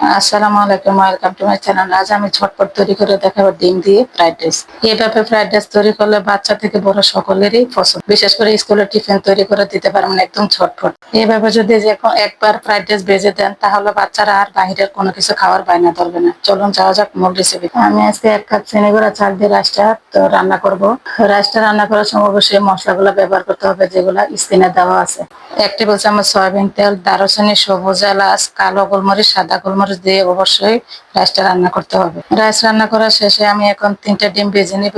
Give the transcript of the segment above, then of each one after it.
আসসালামু আলাইকুম, welcome to my channel. আজ আমি ঝটপট তৈরি করে দেখাবো ডিম দিয়ে ফ্রাইড রাইস। এইভাবে ফ্রাইড রাইস তৈরি করলে বাচ্চা থেকে বড় সকলেরই পছন্দ, বিশেষ করে স্কুলের টিফিন তৈরি করে দিতে পারবেন একদম ঝটপট। এইভাবে যদি যে একবার ফ্রাইড রাইস ভেজে দেন তাহলে বাচ্চারা আর বাইরের কোনো কিছু খাওয়ার বায়না ধরবে না। চলুন যাওয়া যাক মূল রেসিপি। আমি আজকে 1 কাপ চিনি গুঁড়া চাল দিয়ে রাইসটা রান্না করব। রাইসটা রান্না করার সময় অবশ্যই মশলাগুলো ব্যবহার করতে হবে যেগুলো স্ক্রিনে দেওয়া আছে। 1 টেবিল চামচ সয়াবিন তেল, দারুচিনি, সবুজ এলাচ, কালো গোলমরিচ, সাদা গোলমরিচ দিয়ে অবশ্যই রাইসটা রান্না করতে হবে। রাইস রান্না করার শেষে আমি এখন 3টা ডিম ভেজে নিব।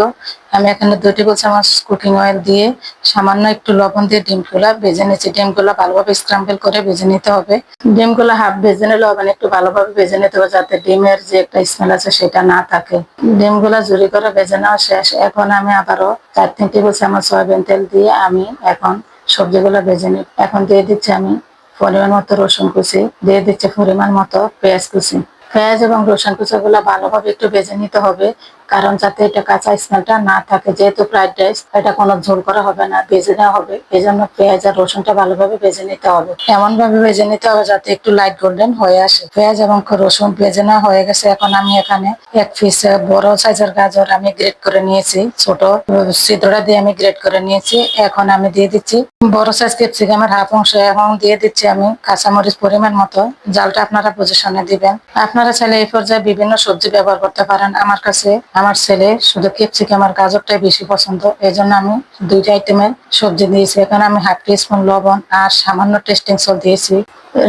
আমি এখানে 2 টেবিল চামচ কুকিং অয়েল দিয়ে সামান্য একটু লবণ দিয়ে ডিমগুলা ভেজে নিচ্ছি। ডিমগুলো ভালোভাবে স্ক্রাম্বল করে ভেজে নিতে হবে। ডিমগুলো হাফ ভেজে নিলে হবে না, একটু ভালোভাবে ভেজে নিতে হবে যাতে ডিমের যে একটা স্মেল আছে সেটা না থাকে। ডিমগুলো ঝুরি করে ভেজে নেওয়া শেষ। এখন আমি আবারও 4-3 টেবিল চামচ সয়াবিন তেল দিয়ে আমি এখন সবজিগুলো ভেজে নিই। এখন দিয়ে দিচ্ছি আমি পরিমাণ মতো রসুন কুচি, দিয়ে দিচ্ছি পরিমাণ মতো পেঁয়াজ কুচি। পেঁয়াজ এবং রসুন কুচিগুলো ভালোভাবে একটু ভেজে নিতে হবে, কারণ যাতে এটা কাঁচা স্মেলটা না থাকে। যেহেতু ফ্রাইড রাইস, এটা কোনো ঝোল করা হবে না, ভেজে নেওয়া হবে। এই জন্য পেঁয়াজ আর রসুনটা ভালোভাবে ভেজে নিতে হবে। এমন ভাবে ভেজে নিতে হবে যাতে একটু লাইট গোল্ডেন হয়ে আসে। পেঁয়াজ এবং রসুন ভেজে নেওয়া হয়ে গেছে। এখন আমি এখানে 1 পিস বড় সাইজের গাজর আমি গ্রেট করে নিয়েছি, ছোট ছিদ্রটা দিয়ে আমি গ্রেট করে নিয়েছি। এখন আমি দিয়ে দিচ্ছি বড় সাইজ ক্যাপসিকামের হাফ অংশ। এখন দিয়ে দিচ্ছি আমি কাঁচামরিচ পরিমাণ মতো। জালটা আপনারা পজিশনে দিবেন। আপনারা চাইলে এই পর্যায়ে বিভিন্ন সবজি ব্যবহার করতে পারেন। আমার কাছে আমার ছেলে শুধু ক্যাপসিকাম আর গাজরটাই বেশি পছন্দ, এই জন্য আমি 2টা আইটেমের সবজি দিয়েছি। এখানে আমি হাফ টিস্পুন লবণ আর সামান্য টেস্টিং সল্ট দিয়েছি।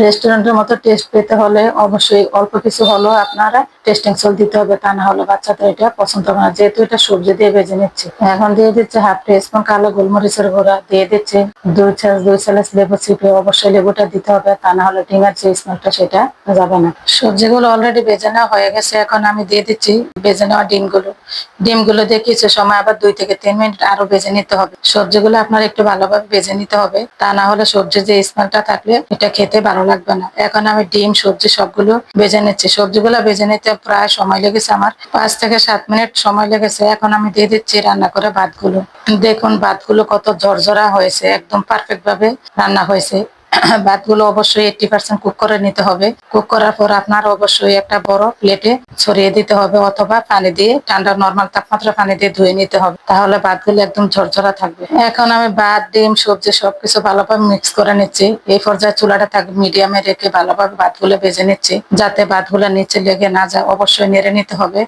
রেস্টুরেন্টের মতো টেস্ট পেতে হলে অবশ্যই অল্প কিছু হলেও আপনারা টেস্টিং সল্ট দিতে হবে, তা না হলে বাচ্চাদের এটা পছন্দ হবে না, যেহেতু এটা সবজি দিয়ে ভেজে নিচ্ছি। এখন দিয়ে দিচ্ছে হাফ টিস্পুন কালো গোলমরিচের গুঁড়া, দিয়ে দিচ্ছে 2 চামচ লেবু চিপে। অবশ্যই লেবুটা দিতে হবে, তা না হলে ডিমের যে স্মেলটা সেটা যাবে না। সবজিগুলো অলরেডি ভেজে নেওয়া হয়ে গেছে। এখন আমি দিয়ে দিচ্ছি ভেজে নেওয়া ডিমগুলো দিয়ে কিছু সময় আবার 2 থেকে 3 মিনিট আরো ভেজে নিতে হবে। সবজিগুলো আপনার একটু ভালোভাবে ভেজে নিতে হবে, তা না হলে সবজির যে স্মেলটা থাকলে এটা খেতে ভালো লাগবে না। এখন আমি ডিম সবজি সবগুলো ভেজে নিচ্ছি। সবজিগুলো ভেজে নিতে প্রায় সময় লেগেছে আমার 5 থেকে 7 মিনিট সময় লেগেছে। এখন আমি দিয়ে দিচ্ছি রান্না করে ভাতগুলো। দেখুন ভাতগুলো কত ঝরঝরা হয়েছে, একদম পারফেক্ট ভাবে রান্না হয়েছে। ভাতগুলো অবশ্যই 80% কুক করে নিতে হবে। কুক করার পর আপনার অবশ্যই একটা বড় প্লেটে ছড়িয়ে দিতে হবে, অথবা পানি দিয়ে ঠান্ডা নরমাল তাপমাত্রা পানি দিয়ে ধুয়ে নিতে হবে, তাহলে ভাতগুলো একদম ঝরঝরা থাকবে। এখন আমি ভাত, ডিম, সবজি সবকিছু ভালোভাবে মিক্স করে নিচ্ছি। এই পর্যায়ে চুলাটা থাকবে মিডিয়ামে রেখে ভালোভাবে ভাতগুলো ভেজে নিচ্ছি, যাতে ভাতগুলো নিচে লেগে না যায়। অবশ্যই নেড়ে নিতে হবে।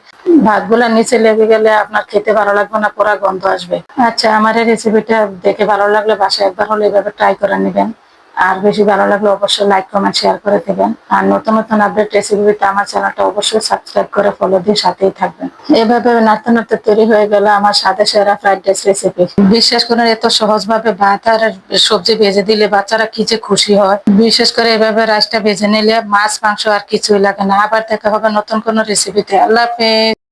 ভাতগুলো নিচে লেগে গেলে আপনার খেতে ভালো লাগবে না, পুরা গন্ধ আসবে। আচ্ছা, আমার এই রেসিপিটা দেখে ভালো লাগলে বাসায় একবার হলে এভাবে ট্রাই করে নেবেন। আর বেশি ভালো লাগলে অবশ্যই লাইক, কমেন্ট, শেয়ার করে দেবেন। আর নতুন নতুন আপডেট রেসিপি পেতে আমার চ্যানেলটা অবশ্যই সাবস্ক্রাইব করে ফলো দিয়ে সাথেই থাকবেন। এভাবে নাড়তে নাড়তে তৈরি হয়ে গেল আমার স্বাদে সেরা ফ্রাইড রাইস রেসিপি। বিশ্বাস করেন এত সহজ ভাবে ভাত আর সবজি ভেজে দিলে বাচ্চারা কি যে খুশি হয়। বিশেষ করে এভাবে রাইসটা ভেজে নিলে মাছ মাংস আর কিছুই লাগে না। আবার দেখা হবে নতুন কোনো রেসিপিতে। আল্লাহ হাফেজ।